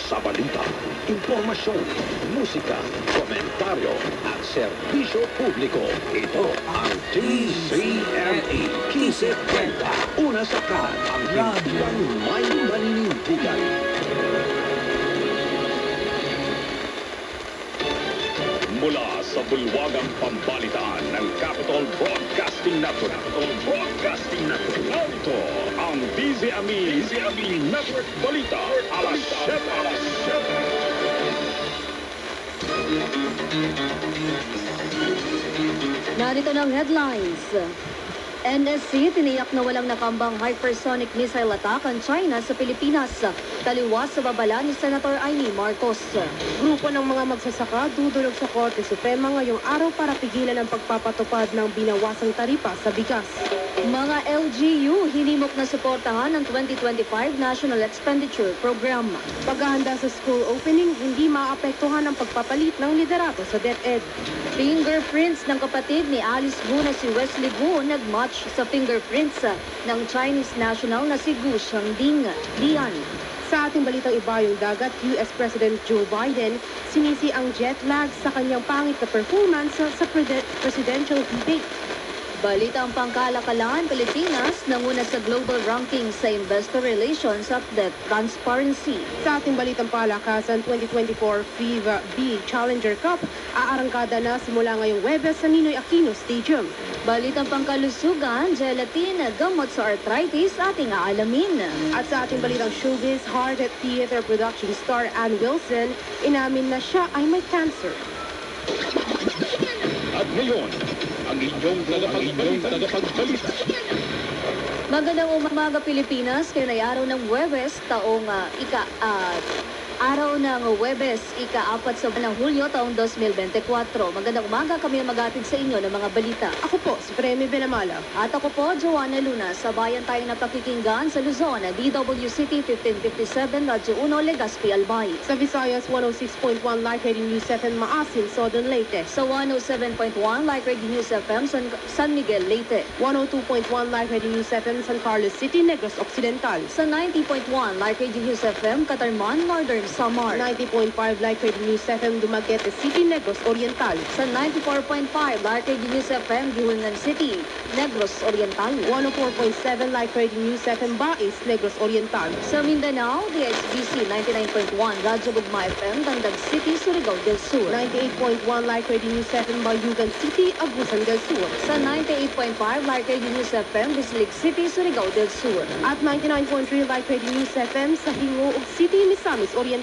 sa balita, impormasyon, musika, komentaryo at serbisyo publiko. Ito ang TCME 1530. Una sa kan, ang radyong may maninindigan. Mula sa bulwagang pambalitaan ng Capital Broadcasting Network. Narito ang DZME Network Balita. Alas 7. Narito ng headlines. NSC tiniyak na walang nakambang hypersonic missile attack ang China sa Pilipinas. Taliwas sa babala ni Senator Amy Marcos. Grupo ng mga magsasaka dudulog sa Korte Suprema ngayong araw para pigilan ang pagpapatupad ng binawasang taripa sa bigas. Mga LGU hinimok na suportahan ang 2025 National Expenditure Program. Paghahanda sa school opening, hindi maapektuhan ang pagpapalit ng liderato sa DepEd. Fingerprints ng kapatid ni Alice Gu na si Wesley Gu nagmatch sa fingerprints ng Chinese national na si Gu Shangding. Dian. Sa ating balitang ibayong dagat, US President Joe Biden sinisi ang jet lag sa kanyang pangit na performance sa presidential debate. Balitang pangkalakalan, Pilipinas nanguna sa global ranking sa Investor Relations at Debt Transparency. Sa ating balitang palakasan, 2024 FIVA B Challenger Cup aarangkada na simula ngayong Huwebes sa Ninoy Aquino Stadium. Balitang pangkalusugan, gelatin, gamot sa arthritis ating aalamin. At sa ating balitang showbiz, Heart at Theater production star Ann Wilson, inamin na siya ay may cancer. At ngayon, ang inyong tagapagbalita. Magandang umaga Pilipinas, kayo ay araw ng Huwebes, araw ng Huwebes, ika-4 sa buwan ng Hulyo, taong 2024. Magandang umaga, kami ang mag-atid sa inyo ng mga balita. Ako po, si Premi Benamala. At ako po, Joanna Luna. Sabayan tayo na pakikinggan sa Luzon, DWCT 1557, Radyo 1, Legazpi, Albay. Sa Visayas, 106.1 Like Radio News FM, Maasin, Southern Leyte. Sa 107.1 Like Radio News FM, San Miguel, Leyte. 102.1 Like Radio News FM, San Carlos City, Negros Occidental. Sa 90.1 Like Radio News FM, Catarman, Northern Samar. 90.5 Like Radio News FM, Dumaguete City, Negros Oriental. Sa 94.5 Like Radio News FM, Gihungan City, Negros Oriental. 104.7 Like Radio News FM, Bais, Negros Oriental. Sa Mindanao, DXBC 99.1 Radyo Gugma FM, Dandag City, Surigao del Sur. 98.1 Like Radio News FM, Bayugan City, Agusan del Sur. Sa 98.5 Like Radio News FM, Bislig City, Surigao del Sur. At 99.3 Like Radio News FM sa Hingoog City, Misamis Oriental.